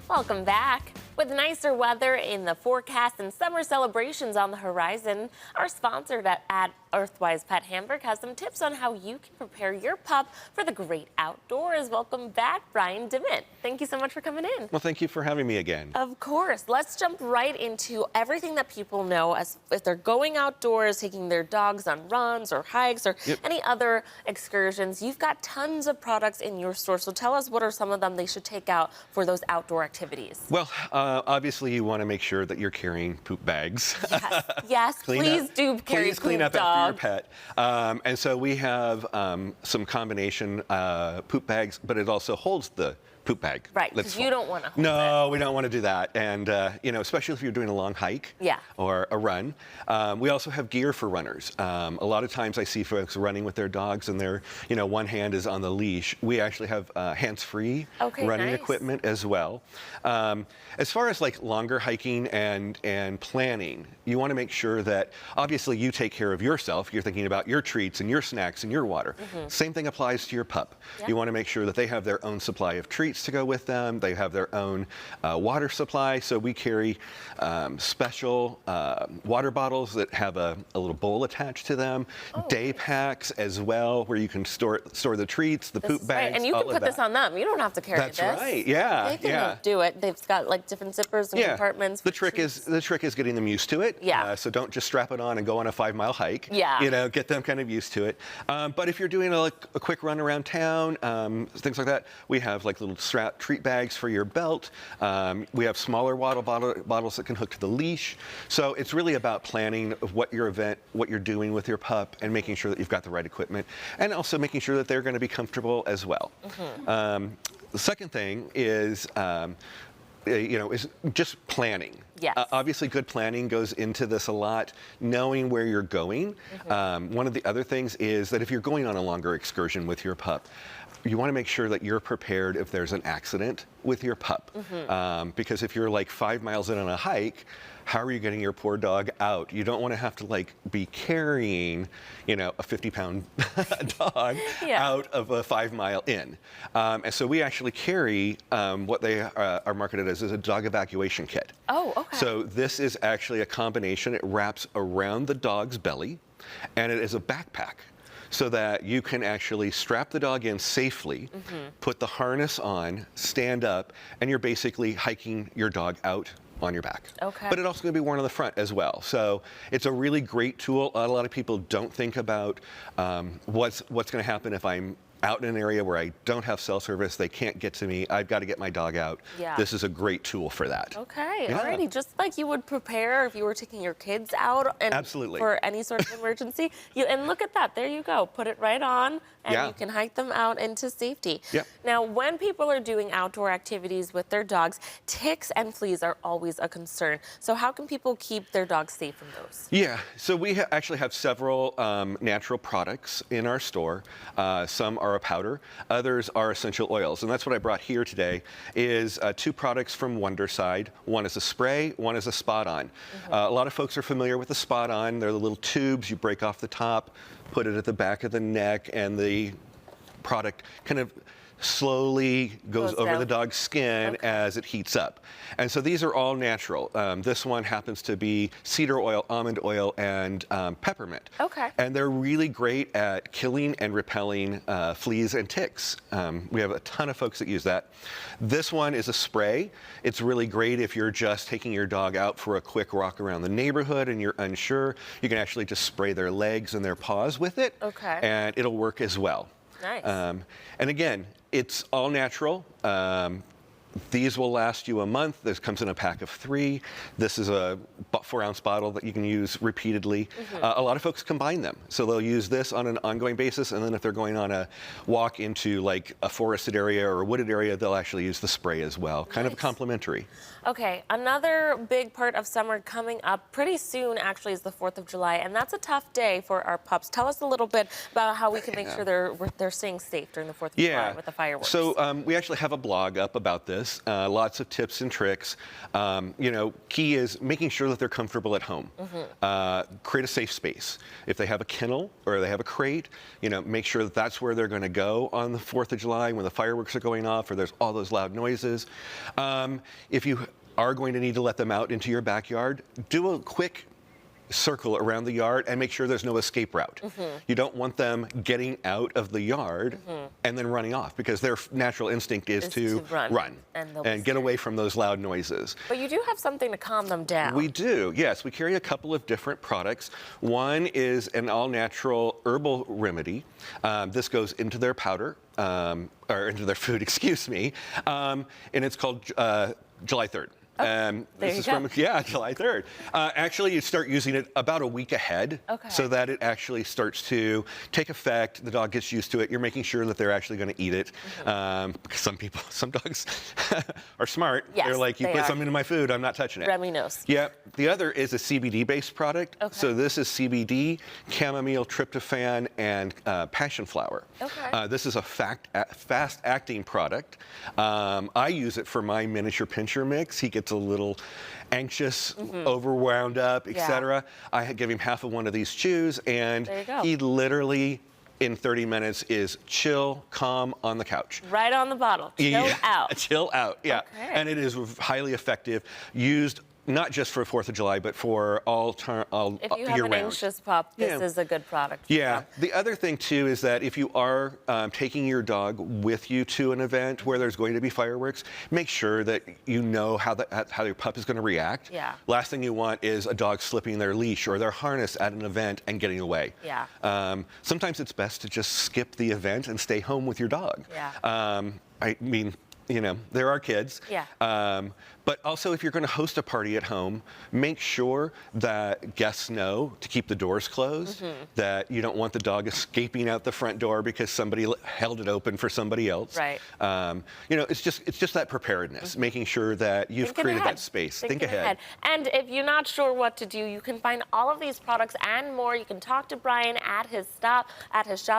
Welcome back. With nicer weather in the forecast and summer celebrations on the horizon, our sponsor at Earthwise Pet Hamburg has some tips on how you can prepare your pup for the great outdoors. Welcome back, Brian DeMint. Thank you so much for coming in. Well, thank you for having me again. Of course. Let's jump right into everything that people know as if they're going outdoors, taking their dogs on runs or hikes or any other excursions. You've got tons of products in your store, so tell us what are some of them they should take out for those outdoor activities. Well, obviously you want to make sure that you're carrying poop bags. Yes, please do carry Please clean poop, up after your pet. And so we have some combination poop bags, but it also holds the poop bag. Right, because you don't want to hold No, we don't want to do that. And, you know, especially if you're doing a long hike or a run. We also have gear for runners. A lot of times I see folks running with their dogs and their, you know, one hand is on the leash. We actually have hands-free running equipment as well. As far as like longer hiking and planning, you want to make sure that obviously you take care of yourself. You're thinking about your treats and your snacks and your water. Same thing applies to your pup. You want to make sure that they have their own supply of treats to go with them. They have their own water supply. So we carry special water bottles that have a little bowl attached to them. Day packs as well, where you can store the treats, the poop bags. Right. And you can put this on them. You don't have to carry this. That's right. Yeah. They can do it. They've got like different zippers and compartments. The trick is getting them used to it. So don't just strap it on and go on a 5-mile hike. You know, get them kind of used to it. But if you're doing a quick run around town, things like that, we have like little strap treat bags for your belt. We have smaller bottles that can hook to the leash. So it's really about planning of what your what you're doing with your pup and making sure that you've got the right equipment, and also making sure that they're going to be comfortable as well. The second thing is, is just planning. Obviously, good planning goes into this a lot, knowing where you're going. One of the other things is that if you're going on a longer excursion with your pup, you want to make sure that you're prepared if there's an accident with your pup. Because if you're like 5 miles in on a hike, how are you getting your poor dog out? You don't want to have to like be carrying, you know, a 50-pound dog out of a 5-mile in. And so we actually carry what they are marketed as a dog evacuation kit. So this is actually a combination. It wraps around the dog's belly, and it is a backpack, so that you can actually strap the dog in safely, put the harness on, stand up, and you're basically hiking your dog out on your back. But it's also going to be worn on the front as well. So it's a really great tool. A lot of people don't think about what's going to happen if I'm out in an area where I don't have cell service, they can't get to me, I've got to get my dog out. This is a great tool for that. Alrighty, just like you would prepare if you were taking your kids out and for any sort of emergency. And look at that, there you go. Put it right on and you can hike them out into safety. Now, when people are doing outdoor activities with their dogs, ticks and fleas are always a concern. So how can people keep their dogs safe from those? So we actually have several natural products in our store. Some are a powder, others are essential oils, and that's what I brought here today is 2 products from Wonderside. One is a spray, one is a spot on. A lot of folks are familiar with the spot on. They're the little tubes, you break off the top, put it at the back of the neck, and the product kind of slowly goes over the dog's skin as it heats up. And so these are all natural. This one happens to be cedar oil, almond oil, and peppermint. And they're really great at killing and repelling fleas and ticks. We have a ton of folks that use that. This one is a spray. It's really great if you're just taking your dog out for a quick walk around the neighborhood and you're unsure. You can actually just spray their legs and their paws with it, and it'll work as well. And again, it's all natural. These will last you a month. This comes in a pack of 3. This is a 4-ounce bottle that you can use repeatedly. A lot of folks combine them. So they'll use this on an ongoing basis, and then if they're going on a walk into like a forested area or a wooded area, they'll actually use the spray as well. Kind of complementary. Another big part of summer coming up pretty soon actually is the 4th of July, and that's a tough day for our pups. Tell us a little bit about how we can make sure they're staying safe during the 4th of July with the fireworks. So we actually have a blog up about this. this. Lots of tips and tricks. Key is making sure that they're comfortable at home. Create a safe space. If they have a kennel or they have a crate, make sure that that's where they're going to go on the 4th of July when the fireworks are going off or there's all those loud noises. If you are going to need to let them out into your backyard, do a quick circle around the yard and make sure there's no escape route. You don't want them getting out of the yard and then running off, because their natural instinct is to run and get away from those loud noises. But you do have something to calm them down. We do, yes. We carry a couple of different products. One is an all-natural herbal remedy. This goes into their powder, or into their food, excuse me, and it's called July 3rd. This is from July 3rd. Actually, you start using it about a week ahead, so that it actually starts to take effect. The dog gets used to it. You're making sure that they're actually going to eat it. Because some dogs are smart. Yes, they're like, you put something in my food, I'm not touching it. Remy knows. Yeah. The other is a CBD-based product. So this is CBD, chamomile, tryptophan, and passion flower. This is a fast-acting product. I use it for my miniature pincher mix. He gets a little anxious, overwound up, etc. I give him half of one of these chews, and he literally, in 30 minutes, is chill, calm on the couch. Right on the bottle. Chill out. Chill out, And it is highly effective, used not just for 4th of July, but for all year round. If you have an anxious pup, this is a good product. The other thing, too, is that if you are taking your dog with you to an event where there's going to be fireworks, make sure that you know how your pup is going to react. Last thing you want is a dog slipping their leash or their harness at an event and getting away. Sometimes it's best to just skip the event and stay home with your dog. I mean, there are kids. But also, if you're going to host a party at home, make sure that guests know to keep the doors closed, that you don't want the dog escaping out the front door because somebody held it open for somebody else. It's just that preparedness, making sure that you've created that space. Think ahead. And if you're not sure what to do, you can find all of these products and more. You can talk to Brian at his shop.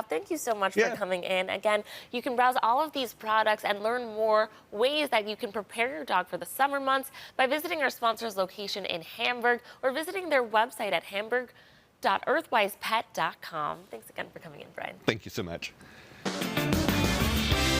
Thank you so much for coming in. Again, you can browse all of these products and learn more ways that you can prepare your dog for the summer months by visiting our sponsor's location in Hamburg or visiting their website at hamburg.earthwisepet.com. Thanks again for coming in, Brian. Thank you so much.